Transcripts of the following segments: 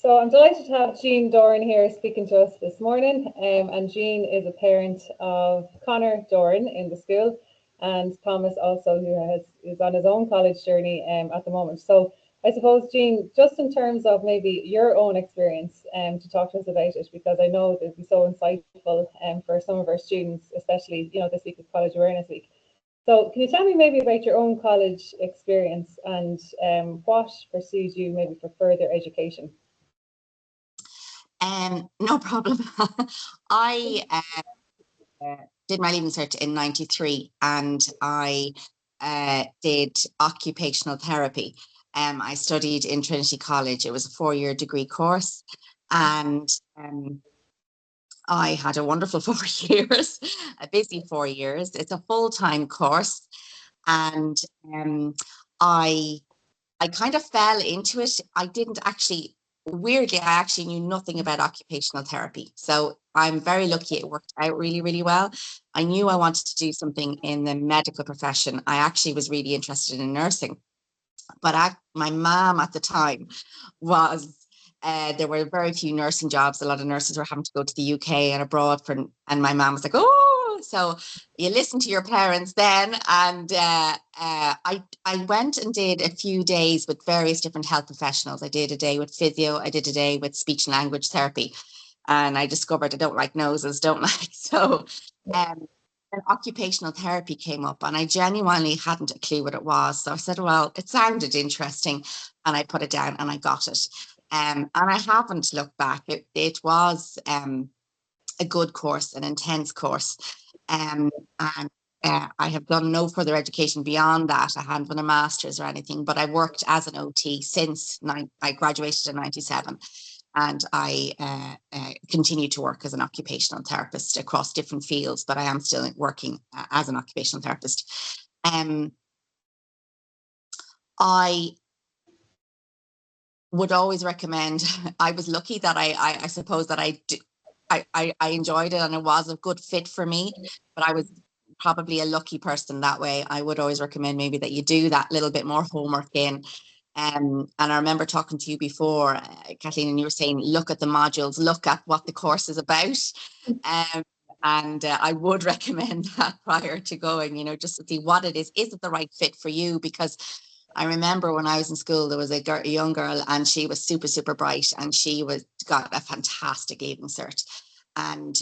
So I'm delighted to have Jean Dorran here speaking to us this morning. And Jean is a parent of Connor Dorran in the school, and Thomas also, is on his own college journey at the moment. So I suppose, Jean, just in terms of maybe your own experience, to talk to us about it, because I know it'd be so insightful for some of our students, especially this week is College Awareness Week. So can you tell me maybe about your own college experience and what pursued you maybe for further education? No problem. I did my Leaving Cert in '93, and I did occupational therapy. I studied in Trinity College. It was a 4-year degree course, and I had a wonderful 4 years, a busy 4 years. It's a full-time course, and I I kind of fell into it. I didn't actually, weirdly, I actually knew nothing about occupational therapy. So I'm very lucky it worked out really, really well. I knew I wanted to do something in the medical profession. I actually was really interested in nursing, but my mom at the time was, there were very few nursing jobs. A lot of nurses were having to go to the UK and abroad and my mom was like, oh, so you listen to your parents then. And I went and did a few days with various different health professionals. I did a day with physio. I did a day with speech and language therapy. And I discovered I don't like noses, don't like. So and occupational therapy came up, and I genuinely hadn't a clue what it was. So I said, well, it sounded interesting, and I put it down and I got it. And I haven't looked back. It was a good course, an intense course. And I have done no further education beyond that. I haven't done a master's or anything, but I worked as an OT since I graduated in '97. And I continue to work as an occupational therapist across different fields, but I am still working as an occupational therapist. I would always recommend, I was lucky that I suppose that I enjoyed it and it was a good fit for me, but I was probably a lucky person that way. I would always recommend maybe that you do that little bit more homework in. And I remember talking to you before, Kathleen, and you were saying, look at the modules, look at what the course is about. And I would recommend that prior to going, just to see what it is. Is it the right fit for you? Because I remember when I was in school, there was a young girl and she was super, super bright and she got a fantastic Leaving Cert. And,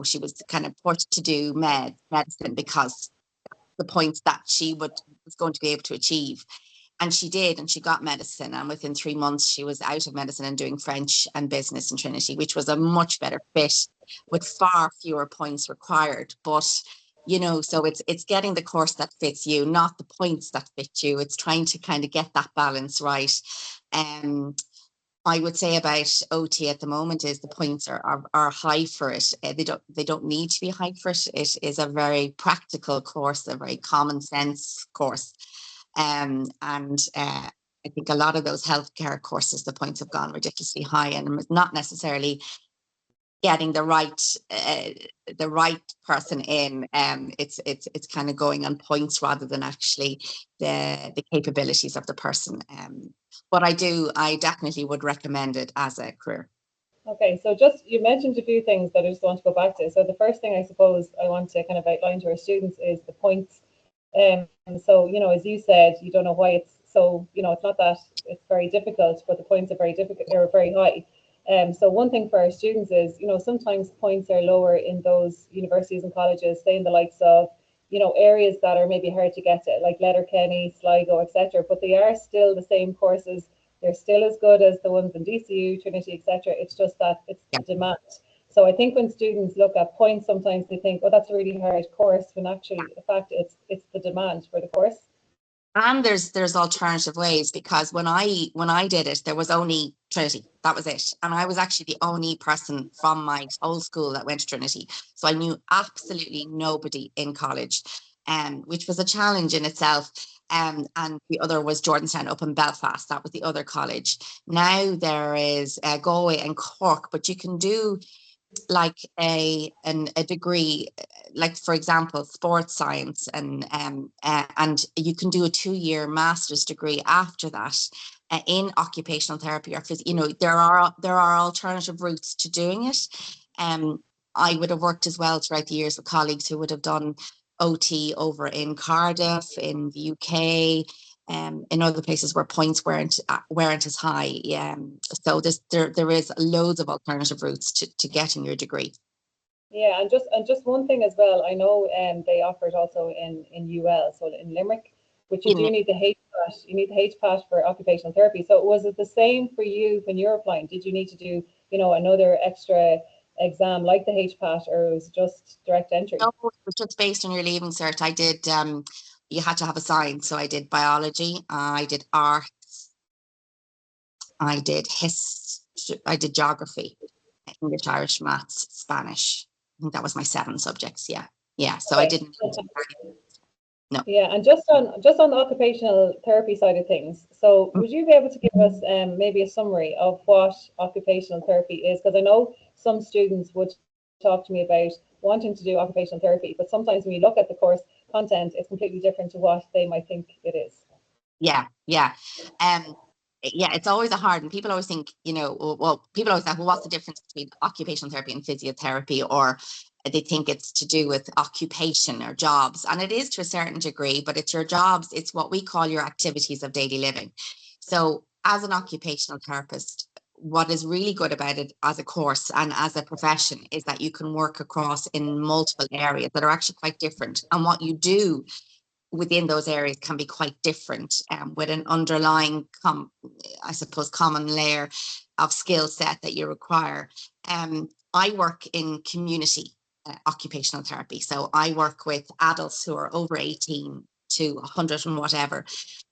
she was kind of forced to do medicine because the points that she was going to be able to achieve. And she did, and she got medicine. And within 3 months, she was out of medicine and doing French and business in Trinity, which was a much better fit with far fewer points required. But, so it's getting the course that fits you, not the points that fit you. It's trying to kind of get that balance right. I would say about OT at the moment is the points are high for it. They don't need to be high for it. It is a very practical course, a very common sense course. And I think a lot of those healthcare courses, the points have gone ridiculously high, and not necessarily getting the right person in. It's kind of going on points rather than actually the capabilities of the person. But I definitely would recommend it as a career. Okay, so just you mentioned a few things that I just want to go back to. So the first thing I suppose I want to kind of outline to our students is the points. So, as you said, you don't know why it's so, it's not that it's very difficult, but the points are very difficult or very high. So one thing for our students is, sometimes points are lower in those universities and colleges, say in the likes of, areas that are maybe hard to get to, like Letterkenny, Sligo, etc. But they are still the same courses. They're still as good as the ones in DCU, Trinity, etc. It's just that it's the demand. So I think when students look at points, sometimes they think, oh, that's a really hard course, when actually, in fact, it's the demand for the course. And there's alternative ways, because when I did it, there was only Trinity. That was it. And I was actually the only person from my old school that went to Trinity. So I knew absolutely nobody in college, which was a challenge in itself. And the other was Jordanstown up in Belfast. That was the other college. Now there is Galway and Cork, but you can do like a degree, like for example sports science, and you can do a 2-year master's degree after that, in occupational therapy or there are alternative routes to doing it. I would have worked as well throughout the years with colleagues who would have done OT over in Cardiff, in the UK, in other places where points weren't as high. So there is loads of alternative routes to getting your degree. Yeah, and just one thing as well, I know they offer it also in UL, so in Limerick, which you do need the HPAT. You need the HPAT for occupational therapy. So was it the same for you when you're applying? Did you need to do, another extra exam like the HPAT, or was it just direct entry? No, it was just based on your leaving cert. I did. You had to have a science, so I did biology. I did arts. I did I did geography, English, Irish, maths, Spanish. I think that was my 7 subjects. Yeah. So I Okay. didn't. No. Yeah, and just on the occupational therapy side of things, so would you be able to give us maybe a summary of what occupational therapy is? Because I know some students would talk to me about wanting to do occupational therapy, but sometimes when you look at the course content, it's completely different to what they might think it is. Yeah. It's always a hard, and people always think, people always ask, well, what's the difference between occupational therapy and physiotherapy? Or they think it's to do with occupation or jobs. And it is to a certain degree, but it's your jobs. It's what we call your activities of daily living. So as an occupational therapist, what is really good about it as a course and as a profession is that you can work across in multiple areas that are actually quite different. And what you do within those areas can be quite different, with an underlying, common layer of skill set that you require. I work in community occupational therapy. So I work with adults who are over 18 to 100 and whatever.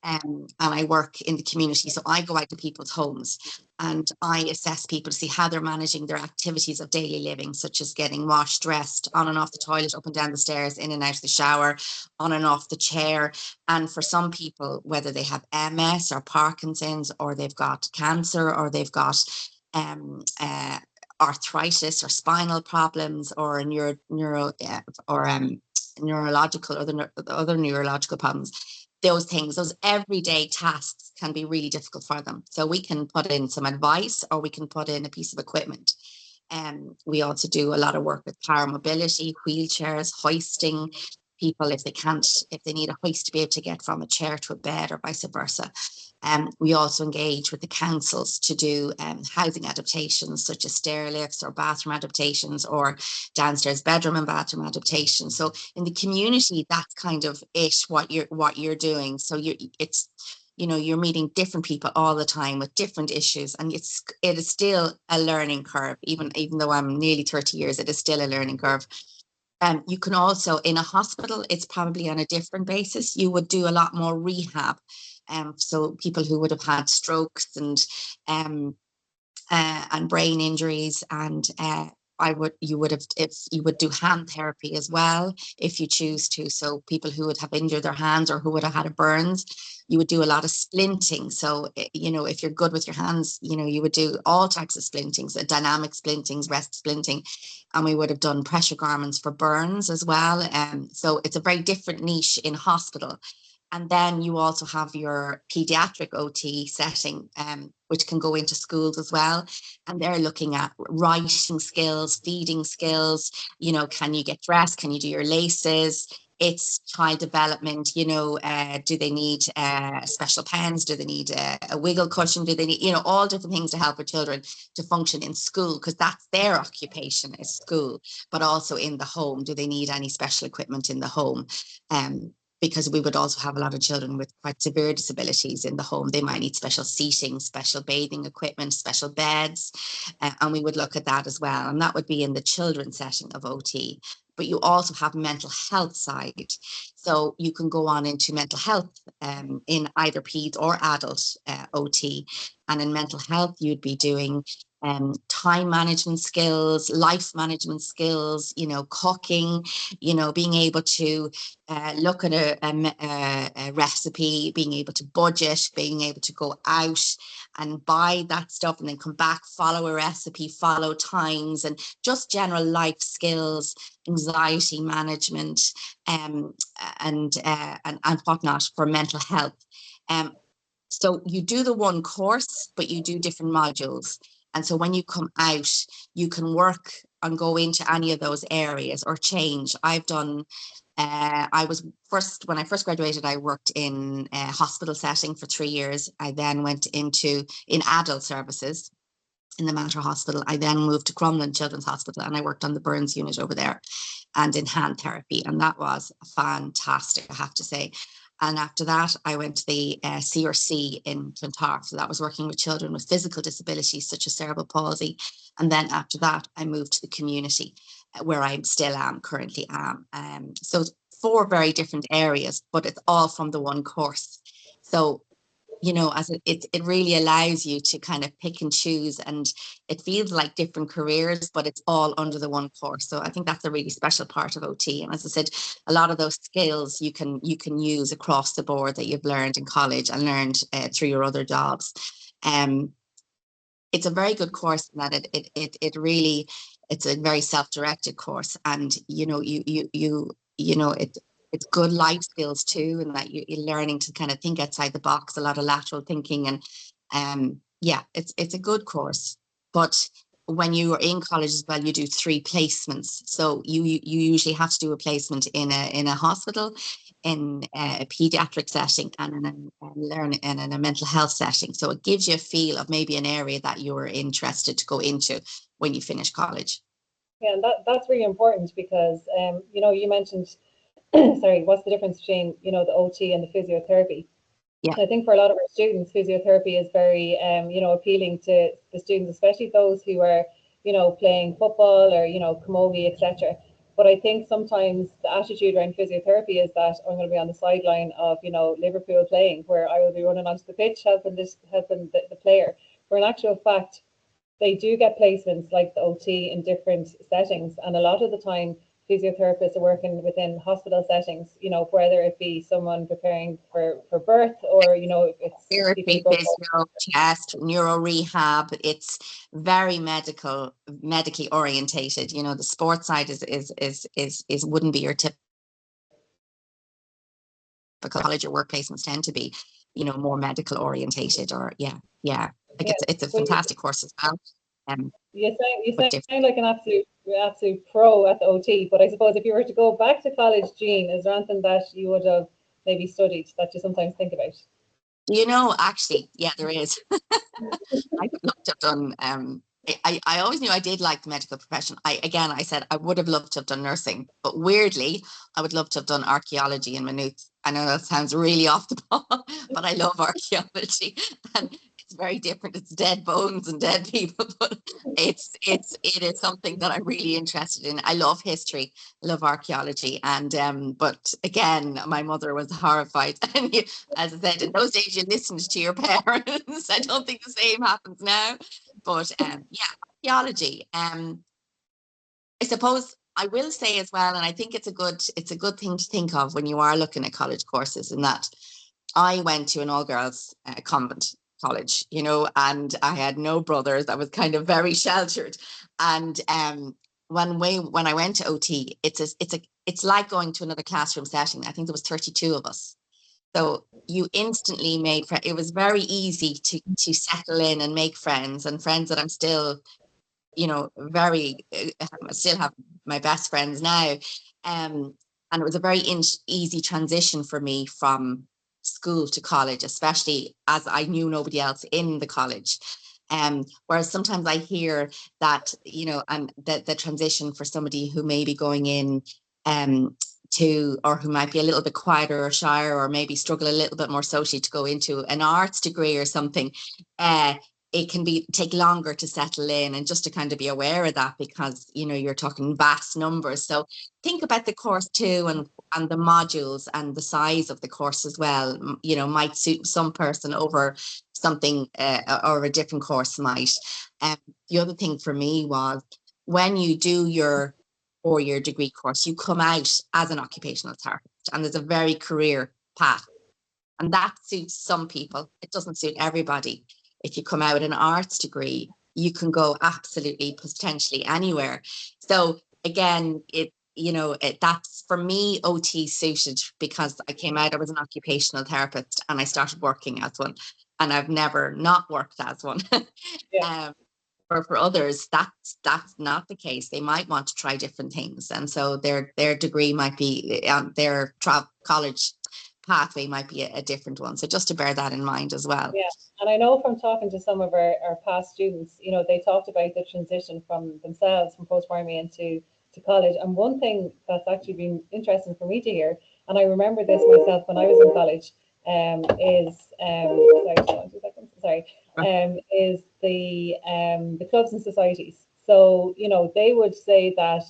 And I work in the community. So I go out to people's homes and I assess people to see how they're managing their activities of daily living, such as getting washed, dressed, on and off the toilet, up and down the stairs, in and out of the shower, on and off the chair. And for some people, whether they have MS or Parkinson's, or they've got cancer, or they've got arthritis or spinal problems, or neurological or the other neurological problems, those everyday tasks can be really difficult for them. So we can put in some advice, or we can put in a piece of equipment. We also do a lot of work with power mobility, wheelchairs, hoisting people if they need a hoist to be able to get from a chair to a bed, or vice versa. We also engage with the councils to do housing adaptations, such as stair lifts or bathroom adaptations, or downstairs bedroom and bathroom adaptations. So in the community, that's kind of what you're doing. So you're meeting different people all the time with different issues, and it is still a learning curve. Even though I'm nearly 30 years, it is still a learning curve. You can also, in a hospital, it's probably on a different basis. You would do a lot more rehab. So people who would have had strokes and brain injuries, and you would do hand therapy as well if you choose to. So people who would have injured their hands, or who would have had a burns, you would do a lot of splinting. So if you're good with your hands, you would do all types of splintings, dynamic splintings, rest splinting, and we would have done pressure garments for burns as well. So it's a very different niche in hospital. And then you also have your pediatric OT setting, which can go into schools as well. And they're looking at writing skills, feeding skills, can you get dressed? Can you do your laces? It's child development, do they need special pens? Do they need a wiggle cushion? Do they need, all different things to help with children to function in school? Because that's their occupation, is school, but also in the home. Do they need any special equipment in the home? Because we would also have a lot of children with quite severe disabilities in the home. They might need special seating, special bathing equipment, special beds, and we would look at that as well. And that would be in the children's setting of OT. But you also have mental health side. So you can go on into mental health in either peds or adult OT. And in mental health, you'd be doing time management skills, life management skills, cooking, being able to look at a recipe, being able to budget, being able to go out and buy that stuff and then come back, follow a recipe, follow times, and just general life skills, anxiety management, and whatnot for mental health. So you do the one course, but you do different modules. And so when you come out, you can work and go into any of those areas or change. I've done, I was first, when I first graduated, I worked in a hospital setting for 3 years. I then went in adult services in the Mater Hospital. I then moved to Crumlin Children's Hospital and I worked on the burns unit over there and in hand therapy. And that was fantastic, I have to say. And after that, I went to the CRC in Clontarf. So that was working with children with physical disabilities such as cerebral palsy. And then after that, I moved to the community where I still am, currently am. So 4 very different areas, but it's all from the one course. So as it really allows you to kind of pick and choose, and it feels like different careers, but it's all under the one course. So I think that's a really special part of OT. And as I said, a lot of those skills you can use across the board that you've learned in college and learned through your other jobs. It's a very good course in that it really, it's a very self-directed course, and it's good life skills too, and that you're learning to kind of think outside the box, a lot of lateral thinking, and it's a good course. But when you are in college as well, you do 3 placements. So you usually have to do a placement in a hospital, in a pediatric setting, and in a mental health setting. So it gives you a feel of maybe an area that you're interested to go into when you finish college. Yeah, and that's really important because you mentioned sorry, what's the difference between the OT and the physiotherapy? Yeah. I think for a lot of our students, physiotherapy is very appealing to the students, especially those who are playing football or camogie, etc. But I think sometimes the attitude around physiotherapy is that I'm going to be on the sideline of Liverpool playing, where I will be running onto the pitch helping the player. Where in actual fact, they do get placements like the OT in different settings, and a lot of the time physiotherapists are working within hospital settings, whether it be someone preparing for birth or if it's therapy, physio, chest, neuro rehab. It's very medically orientated. The sports side is wouldn't be your typical college or work placements, tend to be more medical orientated, or like it's a fantastic course as well. You sound like an absolute pro at the OT, but I suppose if you were to go back to college, Jean, is there anything that you would have maybe studied that you sometimes think about? Actually, yeah, there is. I would love to have done. I always knew I did like the medical profession. I said I would have loved to have done nursing, but weirdly, I would love to have done archaeology in Maynooth. I know that sounds really off the ball, but I love archaeology, and it's very different. It's dead bones and dead people, but it is something that I'm really interested in. I love history, I love archaeology, and but again, my mother was horrified, and as I said, in those days you listened to your parents. I don't think the same happens now, but archaeology. I suppose I will say as well, and I think it's a good thing to think of when you are looking at college courses, in that I went to an all-girls convent college, and I had no brothers. I was kind of very sheltered, and when I went to OT, it's like going to another classroom setting. I think there was 32 of us, so you instantly made friends. It was very easy to settle in and make friends, and friends that I'm still very I still have my best friends now, and it was a very easy transition for me from school to college, especially as I knew nobody else in the college. Whereas sometimes I hear that and the transition for somebody who may be going in or who might be a little bit quieter or shyer, or maybe struggle a little bit more socially, to go into an arts degree or something, it can take longer to settle in, and just to kind of be aware of that, because you're talking vast numbers. So think about the course too, and the modules and the size of the course as well. Might suit some person over something, or a different course might. The other thing for me was, when you do your 4-year degree course, you come out as an occupational therapist, and there's a very career path, and that suits some people. It doesn't suit everybody. If you come out an arts degree, you can go absolutely potentially anywhere. So again, that's for me, OT suited because I came out, I was an occupational therapist and I started working as one, and I've never not worked as one. Yeah. um, for others, that's not the case. They might want to try different things, and so their degree might be their college pathway might be a different one. So just to bear that in mind as well. Yeah, and I know from talking to some of our past students, they talked about the transition from themselves from post-primary into to college. And one thing that's actually been interesting for me to hear, and I remember this myself when I was in college, is sorry, just 2 seconds, sorry, is the clubs and societies. So they would say that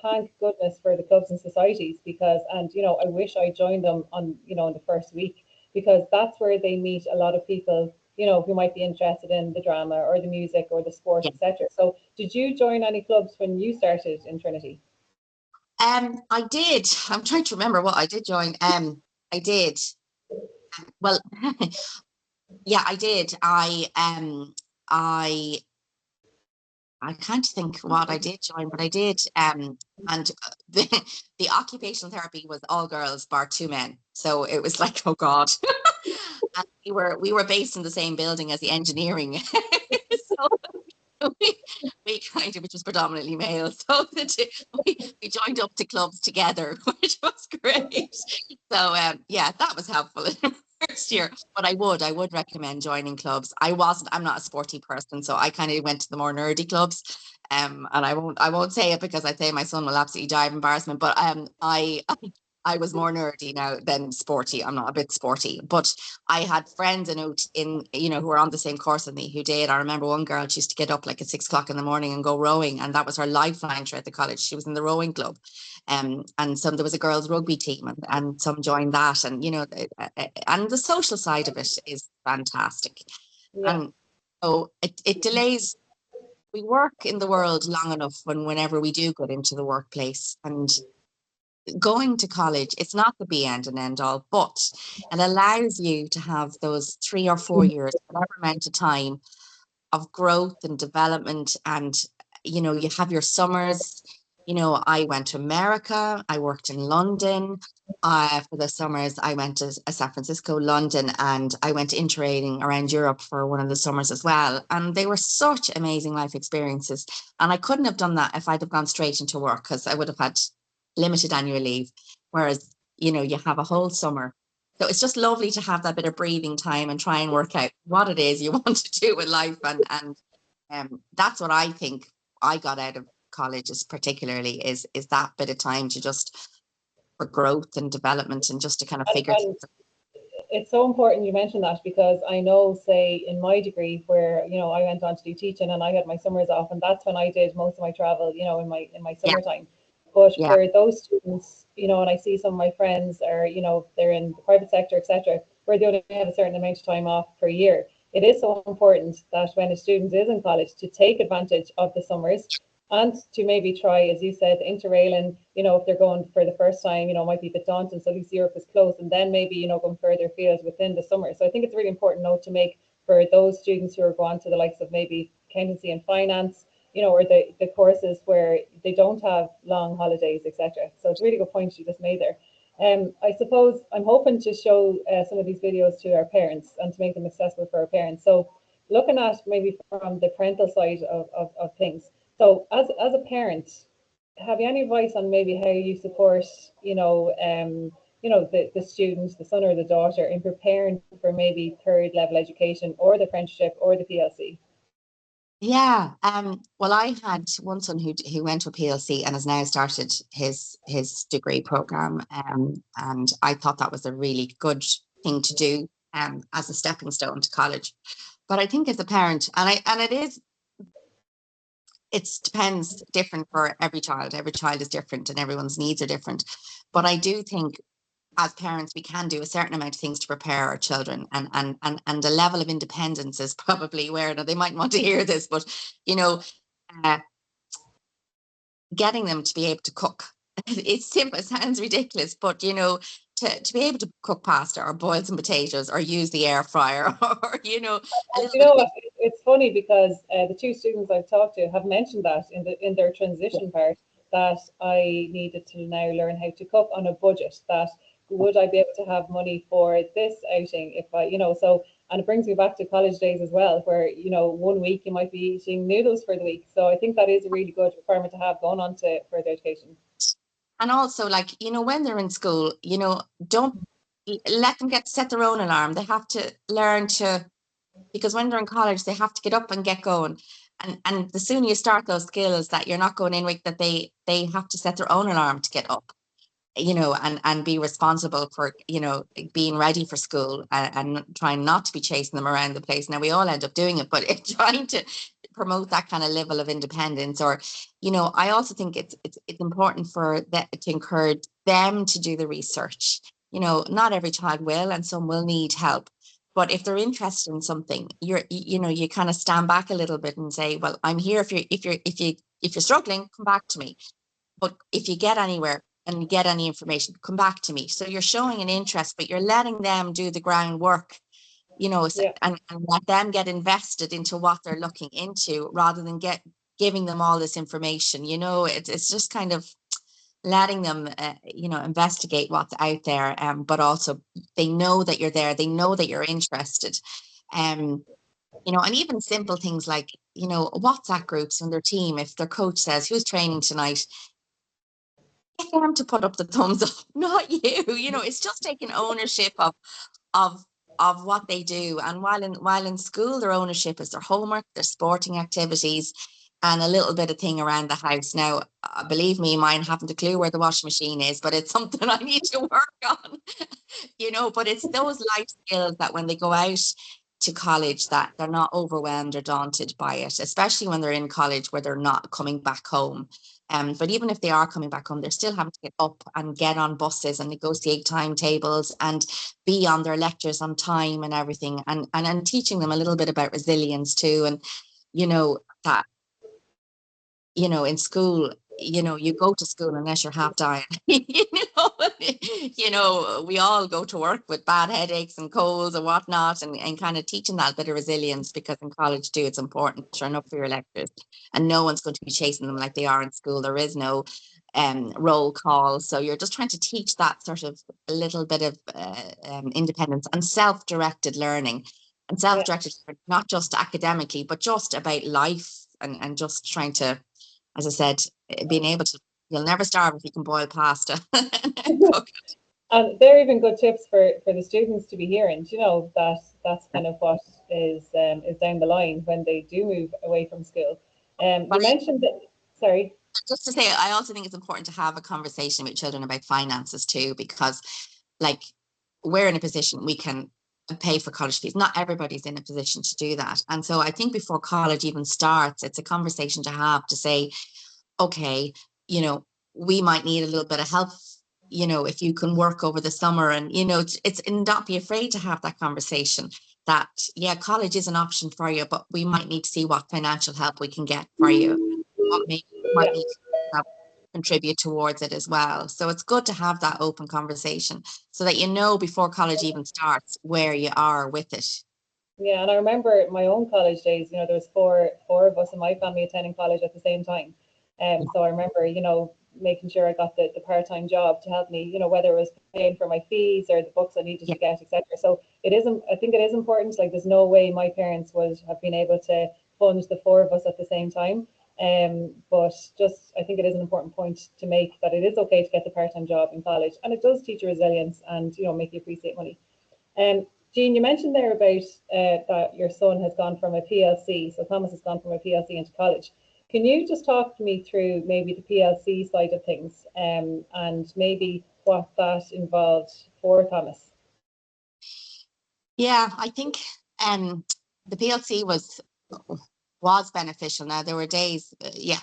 thank goodness for the clubs and societies because, and I wish I joined them on in the first week because that's where they meet a lot of people, who might be interested in the drama or the music or the sport, Yeah. etc. So did you join any clubs when you started in Trinity? I did. I'm trying to remember what I did join. I did. Well, yeah, I did. I can't think what I did join, but I did. And the occupational therapy was all girls, bar 2 men. So it was like, oh God. And we were based in the same building as the engineering. So we kind of, which was predominantly male. So we joined up to clubs together, which was great. So yeah, that was helpful in the first year. But I would recommend joining clubs. I'm not a sporty person, so I kind of went to the more nerdy clubs. And I won't say it because I say my son will absolutely die of embarrassment. But I was more nerdy now than sporty. I'm not a bit sporty, but I had friends who were on the same course with me who did. I remember one girl, she used to get up like at 6 o'clock in the morning and go rowing, and that was her lifeline throughout the college. She was in the rowing club, and there was a girls' rugby team, and some joined that, and and the social side of it is fantastic, Yeah. and so it delays. We work in the world long enough whenever we do get into the workplace, and going to college, it's not the be end and end all, but it allows you to have those 3 or 4 years, whatever amount of time of growth and development. And, you have your summers. I went to America, I worked in London. For the summers, I went to San Francisco, London, and I went interrailing around Europe for one of the summers as well. And they were such amazing life experiences. And I couldn't have done that if I'd have gone straight into work because I would have had limited annual leave. Whereas, you have a whole summer. So it's just lovely to have that bit of breathing time and try and work out what it is you want to do with life. And that's what I think I got out of college is particularly is that bit of time to just for growth and development and just to kind of figure And things out. it's so important you mentioned that because I know, say, in my degree where I went on to do teaching and I had my summers off, and that's when I did most of my travel, in my Yeah, summertime. But yeah, for those students, and I see some of my friends are, they're in the private sector, etc., where they only have a certain amount of time off per year. It is so important that when a student is in college to take advantage of the summers and to maybe try, as you said, interrailing, if they're going for the first time, might be a bit daunting. So at least Europe is close, and then maybe, going further afield within the summer. So I think it's a really important note to make for those students who are going to the likes of maybe accountancy and finance, or the courses where they don't have long holidays, etc. So it's a really good point you just made there. I suppose I'm hoping to show some of these videos to our parents and to make them accessible for our parents. So looking at maybe from the parental side of things. So as a parent, have you any advice on maybe how you support, the students, the son or the daughter, in preparing for maybe third level education or the apprenticeship or the PLC? yeah. Well, I had one son who went to a PLC and has now started his degree program. And I thought that was a really good thing to do as a stepping stone to college. But I think as a parent, and it depends different for every child. Every child is different and everyone's needs are different. But I do think as parents, we can do a certain amount of things to prepare our children, and a level of independence is probably where, now they might want to hear this, but you know, uh, getting them to be able to cook. It's simple, it sounds ridiculous, but to be able to cook pasta or boil some potatoes or use the air fryer or a little You bit know of what? It's funny because the two students I've talked to have mentioned that in their transition part that I needed to now learn how to cook on a budget, that would I be able to have money for this outing if I, so, and it brings me back to college days as well, where, 1 week you might be eating noodles for the week. So I think that is a really good requirement to have going on to further education. And also, like, when they're in school, don't let them set their own alarm. They have to learn to, because when they're in college, they have to get up and get going. And the sooner you start those skills, that you're not going in with, that they have to set their own alarm to get up, and be responsible for, being ready for school, and trying not to be chasing them around the place. Now, we all end up doing it, but trying to promote that kind of level of independence. Or, I also think it's important for that, to encourage them to do the research. Not every child will, and some will need help. But if they're interested in something, you kind of stand back a little bit and say, well, I'm here. If you're struggling, come back to me. But if you get anywhere and you get any information, come back to me. So you're showing an interest, but you're letting them do the groundwork, Yeah. and let them get invested into what they're looking into, rather than giving them all this information. It's just kind of letting them, investigate what's out there. But also, they know that you're there. They know that you're interested. Um, and even simple things like, WhatsApp groups on their team. If their coach says, who's training tonight, get them to put up the thumbs up, not you. It's just taking ownership of of what they do. And while in school, their ownership is their homework, their sporting activities, and a little bit of thing around the house. Now, believe me, mine haven't a clue where the washing machine is, but it's something I need to work on. But it's those life skills that when they go out to college, that they're not overwhelmed or daunted by it, especially when they're in college where they're not coming back home. But even if they are coming back home, they're still having to get up and get on buses and negotiate timetables and be on their lectures on time and everything, and teaching them a little bit about resilience too. And that in school, you go to school unless you're half dying. We all go to work with bad headaches and colds and whatnot, and kind of teaching that bit of resilience, because in college too, it's important to turn up for your lectures, and no one's going to be chasing them like they are in school. There is no roll call. So you're just trying to teach that sort of a little bit of independence and self-directed learning. And Yeah. self-directed, not just academically, but just about life, and just trying to, as I said, being able to, you'll never starve if you can boil pasta and cook it. And they're even good tips for the students to be hearing. That that's kind of what is down the line when they do move away from school. You But mentioned that. Sorry. just to say, I also think it's important to have a conversation with children about finances too, because, like, we're in a position we can pay for college fees. Not everybody's in a position to do that. And so I think before college even starts, it's a conversation to have, to say, okay, we might need a little bit of help, if you can work over the summer. And, and not be afraid to have that conversation, that, yeah, college is an option for you, but we might need to see what financial help we can get for you, what maybe you might Yeah. need to contribute towards it as well. So it's good to have that open conversation, so that before college even starts, where you are with it. Yeah, and I remember my own college days. There was four of us in my family attending college at the same time. So I remember, making sure I got the part-time job to help me, whether it was paying for my fees or the books I needed Yeah. to get, etc. So I think it is important. Like, there's no way my parents would have been able to fund the four of us at the same time. But just, I think it is an important point to make, that it is okay to get the part-time job in college, and it does teach you resilience and, make you appreciate money. Jean, you mentioned there about that your son has gone from a PLC, so Thomas has gone from a PLC into college. Can you just talk me through maybe the PLC side of things, and maybe what that involved for Thomas? Yeah, I think the PLC was beneficial. Now, there were days, yeah.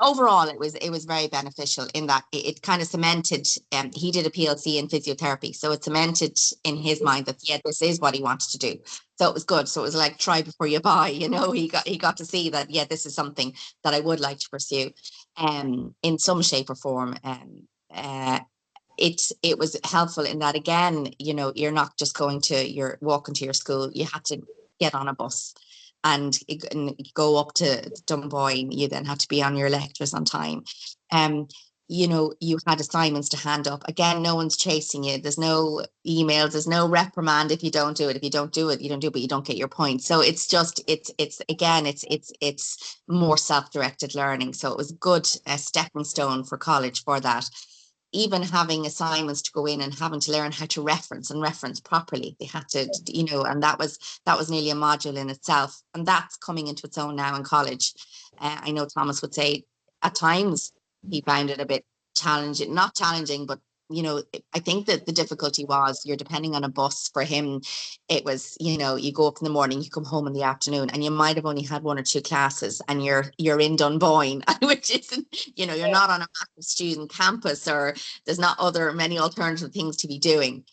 Overall, it was very beneficial, in that it kind of cemented. He did a PLC in physiotherapy, so it cemented in his mind that, yeah, this is what he wanted to do. So it was good. So it was like, try before you buy. He got to see that, yeah, this is something that I would like to pursue, in some shape or form. It was helpful in that, again, you're not just walking to your school. You had to get on a bus. and you go up to Dunboyne, you then had to be on your lectures on time. You know, you had assignments to hand up. Again, no one's chasing you. There's no emails. There's no reprimand if you don't do it. If you don't do it, you don't do it, but you don't get your points. So it's just, it's more self-directed learning. So it was good a stepping stone for college for that. Even having assignments to go in and having to learn how to reference properly. They had to, you know, and that was nearly a module in itself. And that's coming into its own now in college. I know Thomas would say at times he found it a bit challenging, not challenging, but you know, I think that the difficulty was you're depending on a bus. For him, it was, you know, you go up in the morning, you come home in the afternoon, and you might have only had one or two classes, and you're in Dunboyne, which isn't, you know, you're not on a massive student campus, or there's not many alternative things to be doing.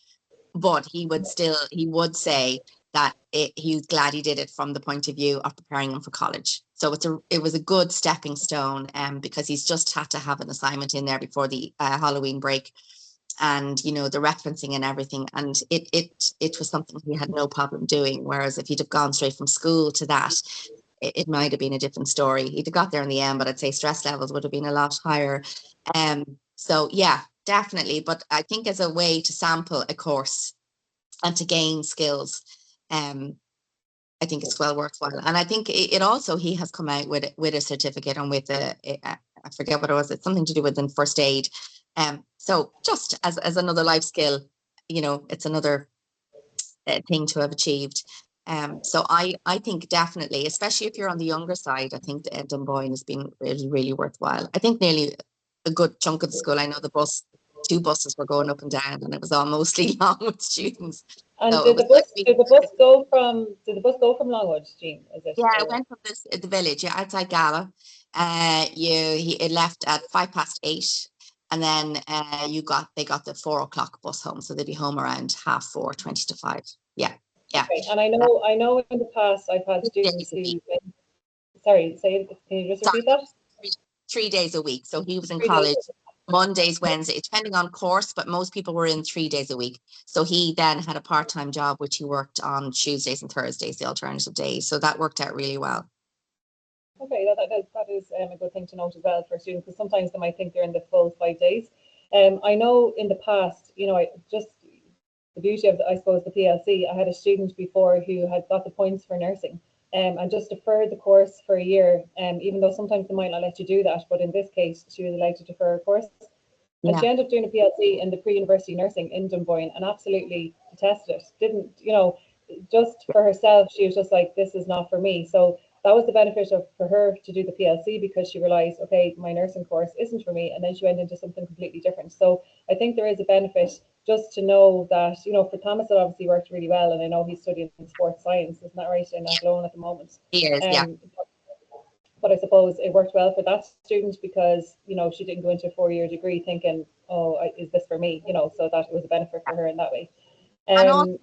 But he would say that he was glad he did it from the point of view of preparing him for college. So it was a good stepping stone, because he's just had to have an assignment in there before the Halloween break, and you know, the referencing and everything, and it was something he had no problem doing. Whereas if he'd have gone straight from school to that, it might have been a different story. He'd have got there in the end, but I'd say stress levels would have been a lot higher. So yeah, definitely. But I think as a way to sample a course and to gain skills, I think it's well worthwhile. And I think it also, he has come out with a certificate and with I forget what it was. It's something to do with first aid. So just as another life skill, you know, it's another thing to have achieved. So I think definitely, especially if you're on the younger side, I think the Dunboyne has been really worthwhile. I think nearly a good chunk of the school, I know two buses were going up and down, and it was all mostly Longwood students. And So did the bus go from Longwood, Jean? Is it? Yeah, it went from the village, yeah, outside Gala. It left at 8:05, and then they got the 4 o'clock bus home, so they'd be home around 4:30, 20 to 5. Yeah, yeah. Okay. And I know in the past I've had students who. Sorry, can you just repeat that? 3 days a week. So he was in 3 days. college Mondays, Wednesdays, depending on course, but most people were in 3 days a week. So he then had a part-time job, which he worked on Tuesdays and Thursdays, the alternative days. So that worked out really well. Okay, that is a good thing to note as well for students, because sometimes they might think they're in the full 5 days. I know in the past, you know, the beauty of, I suppose, the PLC, I had a student before who had got the points for nursing, and just deferred the course for a year, even though sometimes they might not let you do that, but in this case, she was allowed to defer a course. And she ended up doing a PLC in the pre-university nursing in Dunboyne and absolutely detested it. Didn't, you know, just for herself, she was just like, this is not for me. So that was the benefit for her to do the PLC, because she realized, okay, my nursing course isn't for me. And then she went into something completely different. So I think there is a benefit just to know that, you know, for Thomas, it obviously worked really well. And I know he's studying sports science, isn't that right, in Athlone at the moment? He is, yeah. But I suppose it worked well for that student because, you know, she didn't go into a 4-year degree thinking, oh, is this for me? You know, so that it was a benefit for her in that way. And also,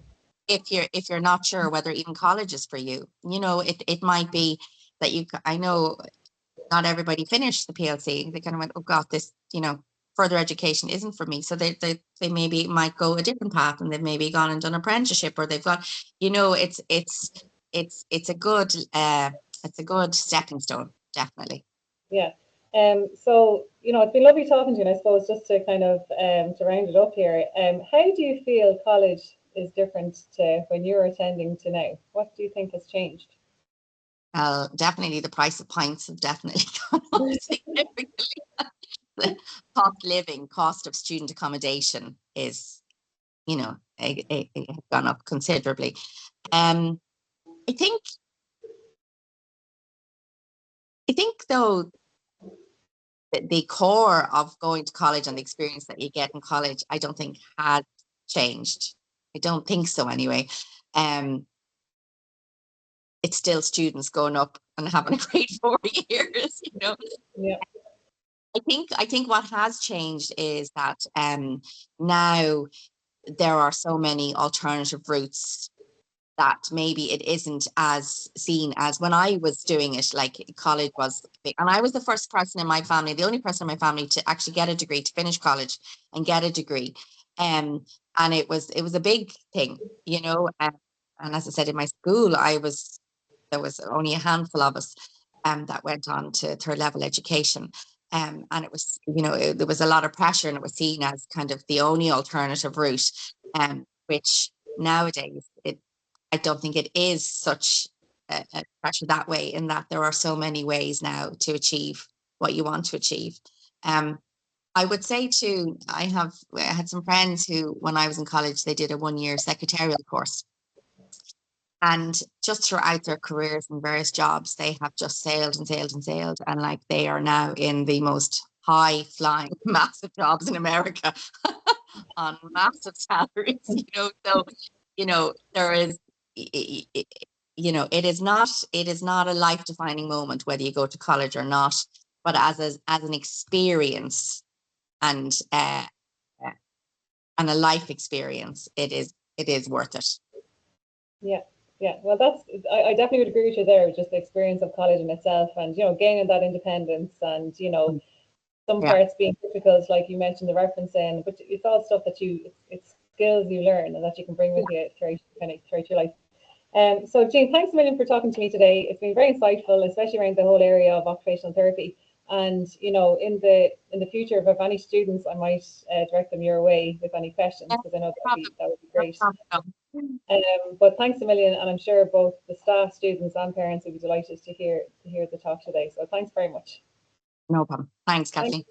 if you're not sure whether even college is for you, you know, it might be that I know not everybody finished the PLC. They kind of went, oh God, this, you know, further education isn't for me. So they maybe might go a different path, and they've maybe gone and done apprenticeship, or they've got, you know, it's a good stepping stone, definitely. Yeah. So, you know, it's been lovely talking to you, and I suppose just to kind of to round it up here, how do you feel college is different to when you were attending to now? What do you think has changed? Definitely the price of pints have definitely gone up significantly. The cost of student accommodation is, you know, it has gone up considerably. I think though the core of going to college and the experience that you get in college, I don't think has changed. I don't think so anyway. It's still students going up and having a great 4 years, you know. Yeah. I think what has changed is that now there are so many alternative routes that maybe it isn't as seen as when I was doing it. Like, college was big, and I was the first person in my family, the only person in my family to actually get a degree, to finish college and get a degree. And it was a big thing, you know. And as I said, in my school, I was there was only a handful of us that went on to third level education. And it was, there was a lot of pressure, and it was seen as kind of the only alternative route, which nowadays I don't think it is such a pressure that way, in that there are so many ways now to achieve what you want to achieve. I would say too, I had some friends who, when I was in college, they did a 1-year secretarial course. And just throughout their careers and various jobs, they have just sailed and sailed and sailed. And like, they are now in the most high flying, massive jobs in America on massive salaries, So, there is, it is not a life defining moment whether you go to college or not, but as an experience and a life experience, it is worth it. Yeah. Yeah, well, I definitely would agree with you there, just the experience of college in itself, and, gaining that independence, and, some parts being difficult, like you mentioned the referencing, but it's all stuff that it's skills you learn and that you can bring with you throughout your life. So Jean, thanks a million for talking to me today. It's been very insightful, especially around the whole area of occupational therapy. And, in the future, if I have any students, I might direct them your way with any questions, because I know that would be great. But thanks a million, and I'm sure both the staff, students, and parents would be delighted to hear the talk today. So thanks very much. No problem. Thanks, Kathleen.